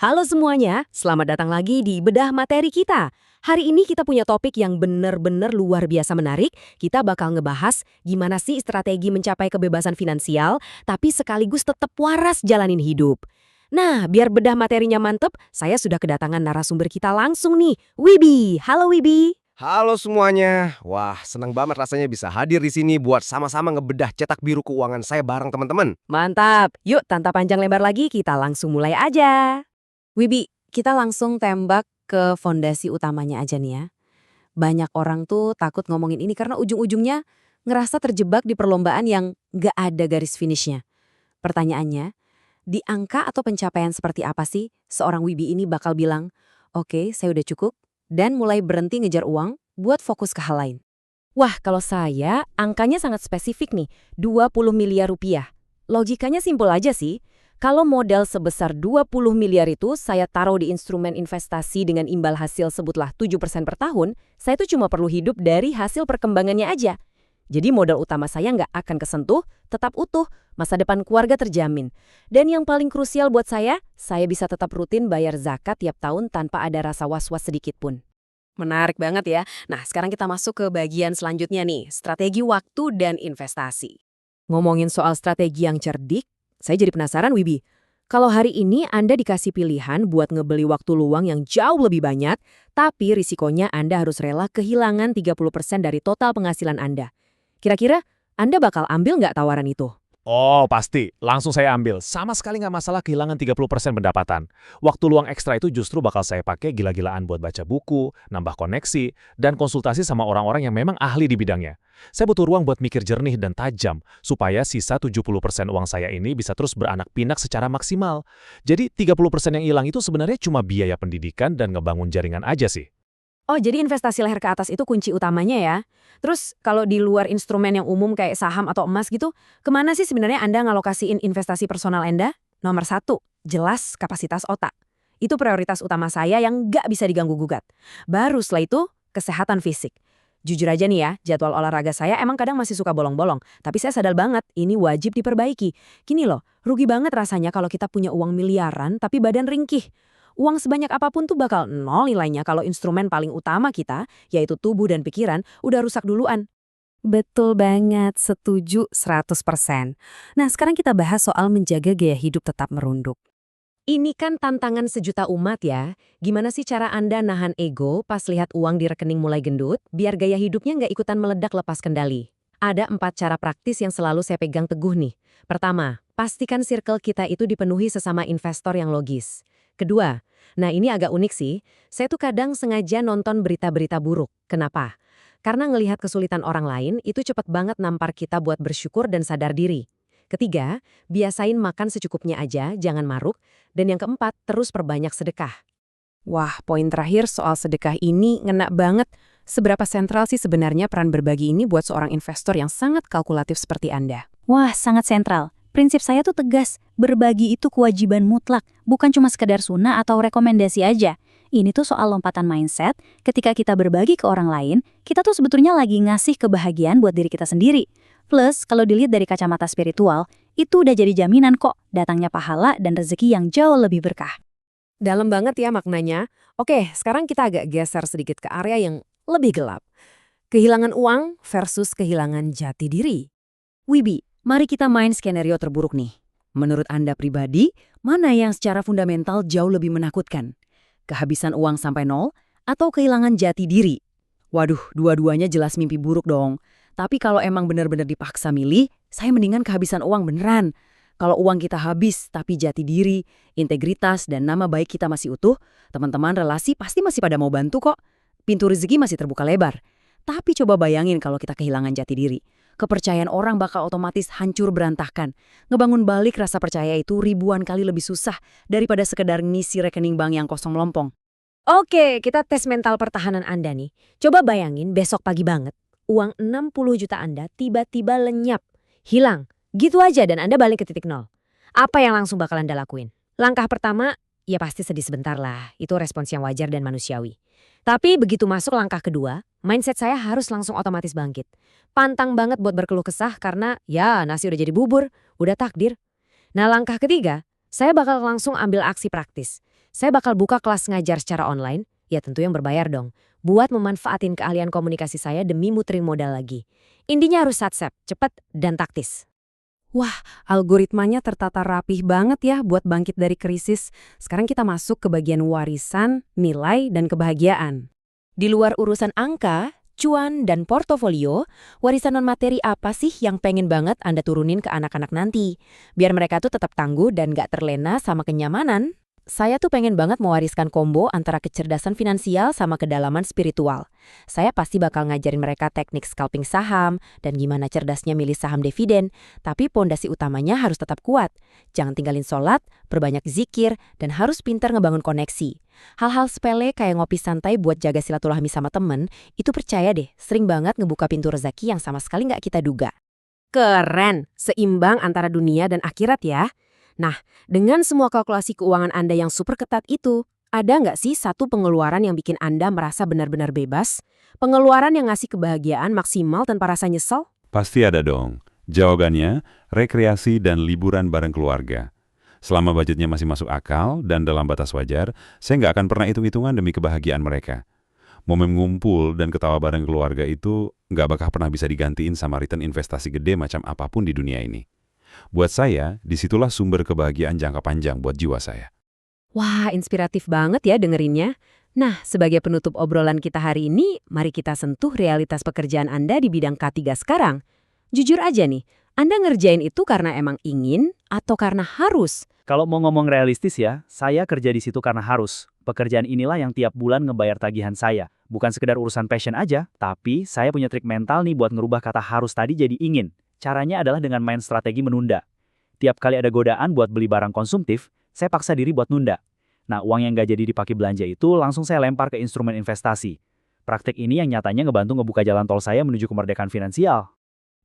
Halo semuanya, selamat datang lagi di Bedah Materi kita. Hari ini kita punya topik yang benar-benar luar biasa menarik. Kita bakal ngebahas gimana sih strategi mencapai kebebasan finansial, tapi sekaligus tetap waras jalanin hidup. Nah, biar bedah materinya mantep, saya sudah kedatangan narasumber kita langsung nih, Wibi. Halo Wibi. Halo semuanya. Wah, senang banget rasanya bisa hadir di sini buat sama-sama ngebedah cetak biru keuangan saya bareng teman-teman. Mantap, yuk tanpa panjang lebar lagi kita langsung mulai aja. Wibi, kita langsung tembak ke fondasi utamanya aja nih ya. Banyak orang tuh takut ngomongin ini karena ujung-ujungnya ngerasa terjebak di perlombaan yang gak ada garis finishnya. Pertanyaannya, di angka atau pencapaian seperti apa sih seorang Wibi ini bakal bilang, oke, saya udah cukup, dan mulai berhenti ngejar uang buat fokus ke hal lain? Wah, kalau saya, angkanya sangat spesifik nih, 20 miliar rupiah. Logikanya simpel aja sih. Kalau modal sebesar 20 miliar itu saya taruh di instrumen investasi dengan imbal hasil sebutlah 7% per tahun, saya tuh cuma perlu hidup dari hasil perkembangannya aja. Jadi modal utama saya nggak akan kesentuh, tetap utuh, masa depan keluarga terjamin. Dan yang paling krusial buat saya bisa tetap rutin bayar zakat tiap tahun tanpa ada rasa was-was sedikit pun. Menarik banget ya. Nah, sekarang kita masuk ke bagian selanjutnya nih, strategi waktu dan investasi. Ngomongin soal strategi yang cerdik, saya jadi penasaran Wibi. Kalau hari ini Anda dikasih pilihan buat ngebeli waktu luang yang jauh lebih banyak, tapi risikonya Anda harus rela kehilangan 30% dari total penghasilan Anda. Kira-kira Anda bakal ambil nggak tawaran itu? Oh, pasti. Langsung saya ambil. Sama sekali nggak masalah kehilangan 30% pendapatan. Waktu luang ekstra itu justru bakal saya pakai gila-gilaan buat baca buku, nambah koneksi, dan konsultasi sama orang-orang yang memang ahli di bidangnya. Saya butuh ruang buat mikir jernih dan tajam, supaya sisa 70% uang saya ini bisa terus beranak pinak secara maksimal. Jadi 30% yang hilang itu sebenarnya cuma biaya pendidikan dan ngebangun jaringan aja sih. Oh, jadi investasi leher ke atas itu kunci utamanya ya. Terus kalau di luar instrumen yang umum kayak saham atau emas gitu, kemana sih sebenarnya Anda ngalokasiin investasi personal Anda? Nomor 1, jelas kapasitas otak. Itu prioritas utama saya yang nggak bisa diganggu-gugat. Baru setelah itu, kesehatan fisik. Jujur aja nih ya, jadwal olahraga saya emang kadang masih suka bolong-bolong. Tapi saya sadar banget, ini wajib diperbaiki. Gini loh, rugi banget rasanya kalau kita punya uang miliaran tapi badan ringkih. Uang sebanyak apapun tuh bakal nol nilainya kalau instrumen paling utama kita, yaitu tubuh dan pikiran, udah rusak duluan. Betul banget, setuju 100%. Nah, sekarang kita bahas soal menjaga gaya hidup tetap merunduk. Ini kan tantangan sejuta umat ya. Gimana sih cara Anda nahan ego pas lihat uang di rekening mulai gendut, biar gaya hidupnya nggak ikutan meledak lepas kendali? Ada 4 cara praktis yang selalu saya pegang teguh nih. Pertama, pastikan circle kita itu dipenuhi sesama investor yang logis. Kedua, nah ini agak unik sih, saya tuh kadang sengaja nonton berita-berita buruk. Kenapa? Karena ngelihat kesulitan orang lain itu cepet banget nampar kita buat bersyukur dan sadar diri. Ketiga, biasain makan secukupnya aja, jangan maruk. Dan yang keempat, terus perbanyak sedekah. Wah, poin terakhir soal sedekah ini ngena banget. Seberapa sentral sih sebenarnya peran berbagi ini buat seorang investor yang sangat kalkulatif seperti Anda? Wah, sangat sentral. Prinsip saya tuh tegas, berbagi itu kewajiban mutlak, bukan cuma sekedar sunnah atau rekomendasi aja. Ini tuh soal lompatan mindset, ketika kita berbagi ke orang lain, kita tuh sebetulnya lagi ngasih kebahagiaan buat diri kita sendiri. Plus, kalau dilihat dari kacamata spiritual, itu udah jadi jaminan kok datangnya pahala dan rezeki yang jauh lebih berkah. Dalam banget ya maknanya. Oke, sekarang kita agak geser sedikit ke area yang lebih gelap. Kehilangan uang versus kehilangan jati diri. Wibi, mari kita main skenario terburuk nih. Menurut Anda pribadi, mana yang secara fundamental jauh lebih menakutkan? Kehabisan uang sampai nol atau kehilangan jati diri? Waduh, dua-duanya jelas mimpi buruk dong. Tapi kalau emang benar-benar dipaksa milih, saya mendingan kehabisan uang beneran. Kalau uang kita habis, tapi jati diri, integritas, dan nama baik kita masih utuh, teman-teman relasi pasti masih pada mau bantu kok. Pintu rezeki masih terbuka lebar. Tapi coba bayangin kalau kita kehilangan jati diri. Kepercayaan orang bakal otomatis hancur berantakan. Ngebangun balik rasa percaya itu ribuan kali lebih susah daripada sekedar ngisi rekening bank yang kosong melompong. Oke, kita tes mental pertahanan Anda nih. Coba bayangin besok pagi banget, uang 60 juta Anda tiba-tiba lenyap, hilang. Gitu aja dan Anda balik ke titik nol. Apa yang langsung bakal Anda lakuin? Langkah pertama, ya pasti sedih sebentar lah. Itu respons yang wajar dan manusiawi. Tapi begitu masuk langkah kedua, mindset saya harus langsung otomatis bangkit. Pantang banget buat berkeluh kesah karena ya nasi udah jadi bubur, udah takdir. Nah langkah ketiga, saya bakal langsung ambil aksi praktis. Saya bakal buka kelas ngajar secara online, ya tentu yang berbayar dong, buat memanfaatin keahlian komunikasi saya demi muterin modal lagi. Intinya harus satsep, cepat, dan taktis. Wah, algoritmanya tertata rapih banget ya buat bangkit dari krisis. Sekarang kita masuk ke bagian warisan, nilai, dan kebahagiaan. Di luar urusan angka, cuan, dan portofolio, warisan non-materi apa sih yang pengen banget Anda turunin ke anak-anak nanti? Biar mereka tuh tetap tangguh dan gak terlena sama kenyamanan. Saya tuh pengen banget mewariskan kombo antara kecerdasan finansial sama kedalaman spiritual. Saya pasti bakal ngajarin mereka teknik scalping saham dan gimana cerdasnya milih saham dividen, tapi pondasi utamanya harus tetap kuat. Jangan tinggalin sholat, perbanyak zikir, dan harus pintar ngebangun koneksi. Hal-hal sepele kayak ngopi santai buat jaga silaturahmi sama temen, itu percaya deh, sering banget ngebuka pintu rezeki yang sama sekali nggak kita duga. Keren, seimbang antara dunia dan akhirat ya. Nah, dengan semua kalkulasi keuangan Anda yang super ketat itu, ada nggak sih satu pengeluaran yang bikin Anda merasa benar-benar bebas? Pengeluaran yang ngasih kebahagiaan maksimal tanpa rasa nyesel? Pasti ada dong. Jawabannya, rekreasi dan liburan bareng keluarga. Selama budgetnya masih masuk akal dan dalam batas wajar, saya nggak akan pernah hitung-hitungan demi kebahagiaan mereka. Momen ngumpul dan ketawa bareng keluarga itu nggak bakal pernah bisa digantiin sama return investasi gede macam apapun di dunia ini. Buat saya, disitulah sumber kebahagiaan jangka panjang buat jiwa saya. Wah, inspiratif banget ya dengerinnya. Nah, sebagai penutup obrolan kita hari ini, mari kita sentuh realitas pekerjaan Anda di bidang K3 sekarang. Jujur aja nih, Anda ngerjain itu karena emang ingin atau karena harus? Kalau mau ngomong realistis ya, saya kerja di situ karena harus. Pekerjaan inilah yang tiap bulan ngebayar tagihan saya. Bukan sekedar urusan passion aja, tapi saya punya trik mental nih buat ngerubah kata harus tadi jadi ingin. Caranya adalah dengan main strategi menunda. Tiap kali ada godaan buat beli barang konsumtif, saya paksa diri buat nunda. Nah, uang yang nggak jadi dipakai belanja itu langsung saya lempar ke instrumen investasi. Praktek ini yang nyatanya ngebantu ngebuka jalan tol saya menuju kemerdekaan finansial.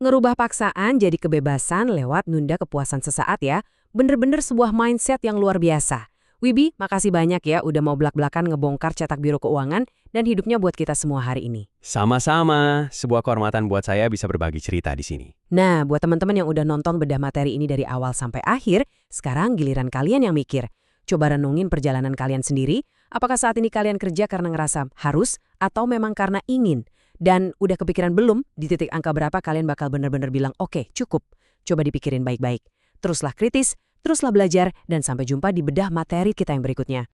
Ngerubah paksaan jadi kebebasan lewat nunda kepuasan sesaat ya. Bener-bener sebuah mindset yang luar biasa. Wibi, makasih banyak ya udah mau belak-belakan ngebongkar cetak biru keuangan dan hidupnya buat kita semua hari ini. Sama-sama, sebuah kehormatan buat saya bisa berbagi cerita di sini. Nah, buat teman-teman yang udah nonton bedah materi ini dari awal sampai akhir, sekarang giliran kalian yang mikir. Coba renungin perjalanan kalian sendiri, apakah saat ini kalian kerja karena ngerasa harus atau memang karena ingin? Dan udah kepikiran belum di titik angka berapa kalian bakal bener-bener bilang, oke, cukup. Coba dipikirin baik-baik. Teruslah kritis, teruslah belajar, dan sampai jumpa di bedah materi kita yang berikutnya.